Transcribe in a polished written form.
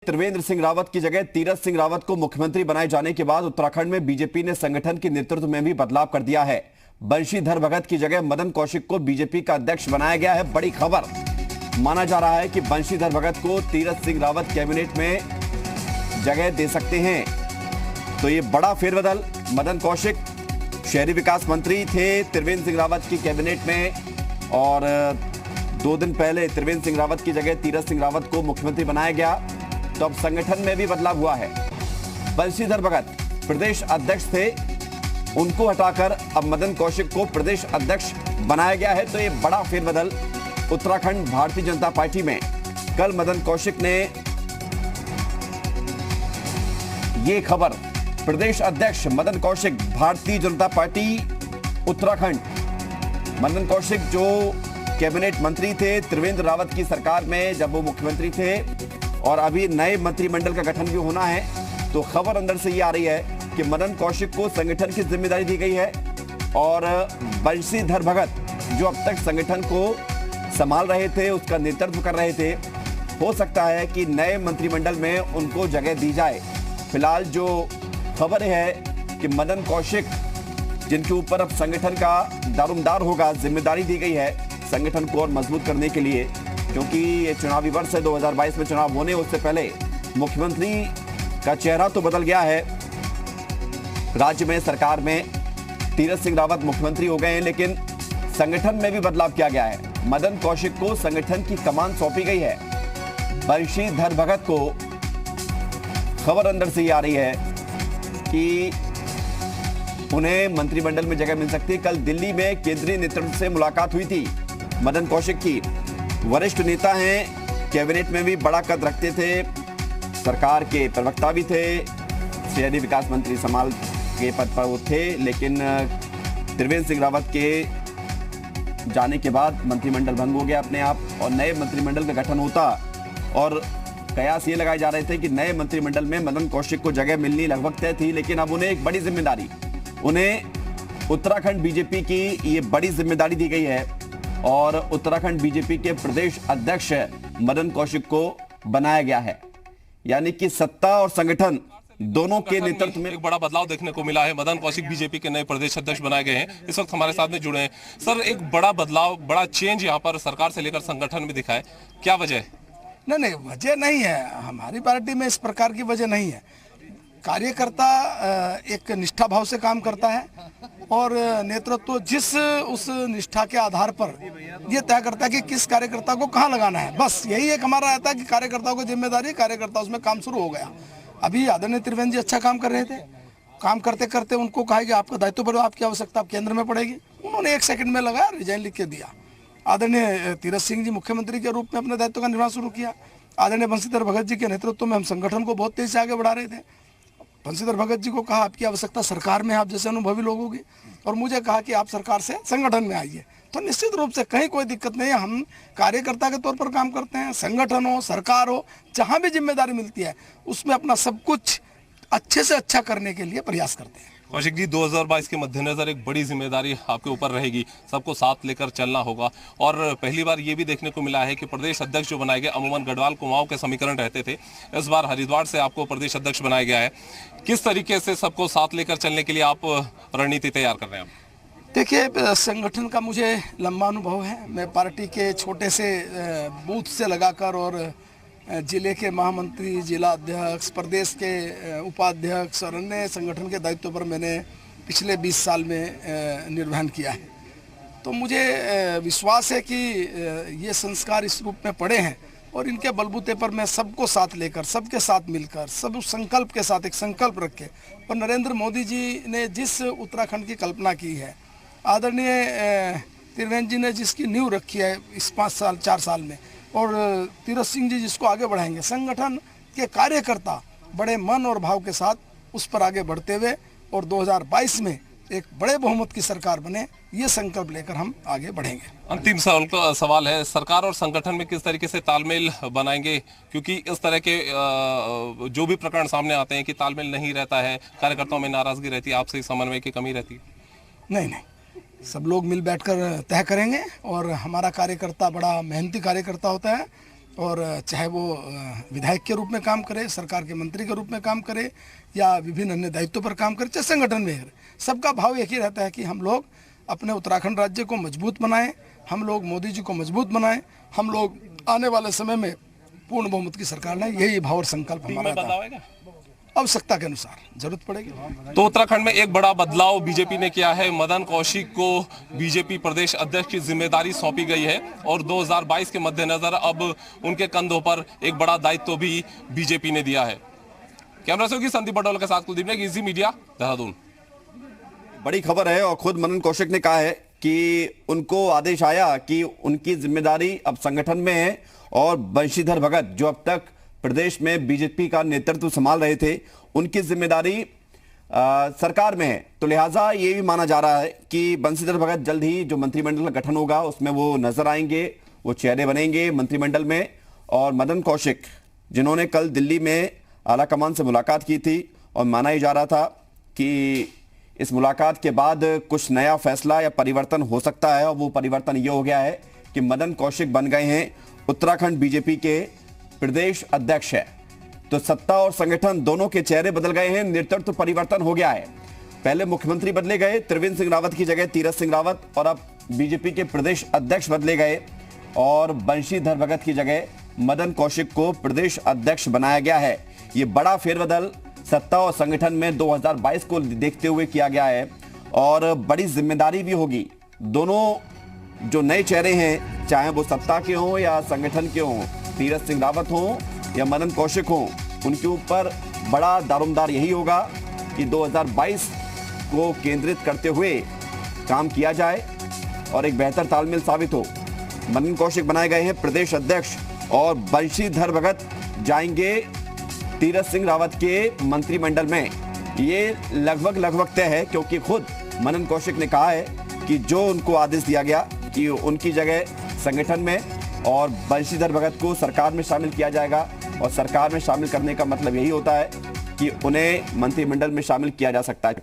त्रिवेंद्र सिंह रावत की जगह तीरथ सिंह रावत को मुख्यमंत्री बनाए जाने के बाद उत्तराखंड में बीजेपी ने संगठन के नेतृत्व में भी बदलाव कर दिया है। बंशीधर भगत की जगह मदन कौशिक को बीजेपी का अध्यक्ष बनाया गया है। बड़ी खबर, माना जा रहा है कि बंशीधर भगत को तीरथ सिंह रावत कैबिनेट में जगह दे सकते हैं। तो ये बड़ा फेरबदल। मदन कौशिक शहरी विकास मंत्री थे त्रिवेंद्र सिंह रावत की कैबिनेट में, और 2 दिन पहले त्रिवेंद्र सिंह रावत की जगह तीरथ सिंह रावत को मुख्यमंत्री बनाया गया। तो अब संगठन में भी बदलाव हुआ है। बंशीधर भगत प्रदेश अध्यक्ष थे, उनको हटाकर अब मदन कौशिक को प्रदेश अध्यक्ष बनाया गया है। तो ये बड़ा फेरबदल उत्तराखंड भारतीय जनता पार्टी में। कल मदन कौशिक ने ये खबर, प्रदेश अध्यक्ष मदन कौशिक भारतीय जनता पार्टी उत्तराखंड। मदन कौशिक जो कैबिनेट मंत्री थे त्रिवेंद्र रावत की सरकार में जब वो मुख्यमंत्री थे, और अभी नए मंत्रिमंडल का गठन भी होना है। तो खबर अंदर से ये आ रही है कि मदन कौशिक को संगठन की जिम्मेदारी दी गई है, और बंशीधर भगत जो अब तक संगठन को संभाल रहे थे, उसका नेतृत्व कर रहे थे, हो सकता है कि नए मंत्रिमंडल में उनको जगह दी जाए। फिलहाल जो खबर है कि मदन कौशिक, जिनके ऊपर अब संगठन का दारोमदार होगा, जिम्मेदारी दी गई है संगठन को और मजबूत करने के लिए, क्योंकि ये चुनावी वर्ष है, 2022 में चुनाव होने उससे पहले मुख्यमंत्री का चेहरा तो बदल गया है। राज्य में सरकार में तीरथ सिंह रावत मुख्यमंत्री हो गए हैं, लेकिन संगठन में भी बदलाव किया गया है। मदन कौशिक को संगठन की कमान सौंपी गई है। बंशीधर भगत को खबर अंदर से ये आ रही है कि उन्हें मंत्रिमंडल में जगह मिल सकती है। कल दिल्ली में केंद्रीय नेतृत्व से मुलाकात हुई थी मदन कौशिक की। वरिष्ठ नेता हैं, कैबिनेट में भी बड़ा कद रखते थे, सरकार के प्रवक्ता भी थे, शहरी विकास मंत्री समाल के पद पर वो थे। लेकिन त्रिवेंद्र सिंह रावत के जाने के बाद मंत्रिमंडल भंग हो गया अपने आप, और नए मंत्रिमंडल का गठन होता, और कयास ये लगाए जा रहे थे कि नए मंत्रिमंडल में मदन कौशिक को जगह मिलनी लगभग तय थी। लेकिन अब उन्हें एक बड़ी जिम्मेदारी, उन्हें उत्तराखंड बीजेपी की ये बड़ी जिम्मेदारी दी गई है, और उत्तराखंड बीजेपी के प्रदेश अध्यक्ष मदन कौशिक को बनाया गया है। यानी कि सत्ता और संगठन दोनों के नेतृत्व में एक बड़ा बदलाव देखने को मिला है। मदन कौशिक बीजेपी के नए प्रदेश अध्यक्ष बनाए गए हैं, इस वक्त हमारे साथ में जुड़े हैं। सर, एक बड़ा बदलाव, बड़ा चेंज यहाँ पर सरकार से लेकर संगठन में दिखा है, क्या वजह है? नहीं, वजह नहीं है। हमारी पार्टी में इस प्रकार की वजह नहीं है। कार्यकर्ता एक निष्ठा भाव से काम करता है, और नेतृत्व जिस उस निष्ठा के आधार पर ये तय करता है कि किस कार्यकर्ता को कहाँ लगाना है। बस यही एक हमारा रहता है कि कार्यकर्ता को जिम्मेदारी, कार्यकर्ता उसमें काम शुरू हो गया। अभी आदरणीय त्रिवेंद्र जी अच्छा काम कर रहे थे, काम करते करते उनको कहा कि आपका दायित्व पर आपकी आवश्यकता केंद्र में पड़ेगी। उन्होंने 1 सेकंड में लगाया, रिजाइन लिख के दिया। आदरणीय तीरथ सिंह जी मुख्यमंत्री के रूप में अपने दायित्व का निर्वहन शुरू किया। आदरणीय बंशीधर भगत जी के नेतृत्व में हम संगठन को बहुत तेजी से आगे बढ़ा रहे थे। बंशीधर भगत जी को कहा आपकी आवश्यकता सरकार में आप जैसे अनुभवी लोगों की, और मुझे कहा कि आप सरकार से संगठन में आइए। तो निश्चित रूप से कहीं कोई दिक्कत नहीं है। हम कार्यकर्ता के तौर पर काम करते हैं। संगठन हो, सरकार हो, जहां भी जिम्मेदारी मिलती है उसमें अपना सब कुछ अच्छे से अच्छा करने के लिए प्रयास करते हैं। कौशिक जी, 2022 के मद्देनजर एक बड़ी जिम्मेदारी आपके ऊपर रहेगी, सबको साथ लेकर चलना होगा। और पहली बार ये भी देखने को मिला है कि प्रदेश अध्यक्ष जो बनाए गए, अमूमन गढ़वाल कुमाऊं के समीकरण रहते थे, इस बार हरिद्वार से आपको प्रदेश अध्यक्ष बनाया गया है। किस तरीके से सबको साथ लेकर चलने के लिए आप रणनीति तैयार कर रहे हैं? देखिए, संगठन का मुझे लंबा अनुभव है। मैं पार्टी के छोटे से बूथ से लगाकर और जिले के महामंत्री, जिला अध्यक्ष, प्रदेश के उपाध्यक्ष और अन्य संगठन के दायित्व पर मैंने पिछले 20 साल में निर्वहन किया है। तो मुझे विश्वास है कि ये संस्कार इस रूप में पड़े हैं, और इनके बलबूते पर मैं सबको साथ लेकर, सबके साथ मिलकर, सब उस संकल्प के साथ एक संकल्प रखे, और नरेंद्र मोदी जी ने जिस उत्तराखंड की कल्पना की है, आदरणीय त्रिवेंद्र जी ने जिसकी नींव रखी है इस 5 साल 4 साल में, और तीरथ सिंह जी जिसको आगे बढ़ाएंगे, संगठन के कार्यकर्ता बड़े मन और भाव के साथ उस पर आगे बढ़ते हुए, और 2022 में एक बड़े बहुमत की सरकार बने, ये संकल्प लेकर हम आगे बढ़ेंगे। अंतिम सवाल है, सरकार और संगठन में किस तरीके से तालमेल बनाएंगे? क्योंकि इस तरह के जो भी प्रकरण सामने आते हैं कि तालमेल नहीं रहता है, कार्यकर्ताओं में नाराजगी रहती है, आपसे समन्वय की कमी रहती है। नहीं, सब लोग मिल बैठकर तय करेंगे, और हमारा कार्यकर्ता बड़ा मेहनती कार्यकर्ता होता है। और चाहे वो विधायक के रूप में काम करे, सरकार के मंत्री के रूप में काम करे, या विभिन्न अन्य दायित्वों पर काम करे, चाहे संगठन में करे, सबका भाव एक ही रहता है कि हम लोग अपने उत्तराखंड राज्य को मजबूत बनाएं, हम लोग मोदी जी को मजबूत बनाएं, हम लोग आने वाले समय में पूर्ण बहुमत की सरकार लाएं। यही भाव और संकल्प हमारा था। आवश्यकता के अनुसार जरूरत पड़ेगी। तो उत्तराखंड में एक बड़ा बदलाव बीजेपी ने किया है। मदन कौशिक को बीजेपी प्रदेश अध्यक्ष की जिम्मेदारी सौंपी गई है और 2022 के मद्देनजर अब उनके कंधों पर एक बड़ा दायित्व भी बीजेपी ने दिया है। कैमरा सहयोगी संदीप बडोल के साथ कुलदीप ने, इजी मीडिया, देहरादून। बड़ी खबर है और खुद मदन कौशिक ने कहा है कि उनको आदेश आया कि उनकी जिम्मेदारी अब संगठन में है और बंशीधर भगत जो अब तक प्रदेश में बीजेपी का नेतृत्व संभाल रहे थे, उनकी जिम्मेदारी सरकार में है। तो लिहाजा ये भी माना जा रहा है कि बंशीधर भगत जल्द ही जो मंत्रिमंडल का गठन होगा उसमें वो नजर आएंगे, वो चेहरे बनेंगे मंत्रिमंडल में। और मदन कौशिक जिन्होंने कल दिल्ली में आलाकमान से मुलाकात की थी और माना ही जा रहा था कि इस मुलाकात के बाद कुछ नया फैसला या परिवर्तन हो सकता है, और वो परिवर्तन ये हो गया है कि मदन कौशिक बन गए हैं उत्तराखंड बीजेपी के प्रदेश अध्यक्ष है। तो सत्ता और संगठन दोनों के चेहरे बदल गए हैं, नेतृत्व परिवर्तन हो गया है। पहले मुख्यमंत्री बदले गए, त्रिवेंद्र सिंह रावत की जगह तीरथ सिंह रावत, और अब बीजेपी के प्रदेश अध्यक्ष बदले गए और बंशीधर भगत की जगह मदन कौशिक को प्रदेश अध्यक्ष बनाया गया है। ये बड़ा फेरबदल सत्ता और संगठन में 2022 को देखते हुए किया गया है और बड़ी जिम्मेदारी भी होगी। दोनों जो नए चेहरे हैं, चाहे वो सत्ता के हों या संगठन के हों, तीरथ सिंह रावत हों या मदन कौशिक हों, उनके ऊपर बड़ा दारोमदार यही होगा कि 2022 को केंद्रित करते हुए काम किया जाए और एक बेहतर तालमेल साबित हो। मदन कौशिक बनाए गए हैं प्रदेश अध्यक्ष और बंशीधर भगत जाएंगे तीरथ सिंह रावत के मंत्रिमंडल में। ये लगभग तय है, क्योंकि खुद मदन कौशिक ने कहा है कि जो उनको आदेश दिया गया कि उनकी जगह संगठन में और बंशीधर भगत को सरकार में शामिल किया जाएगा, और सरकार में शामिल करने का मतलब यही होता है कि उन्हें मंत्रिमंडल में शामिल किया जा सकता है।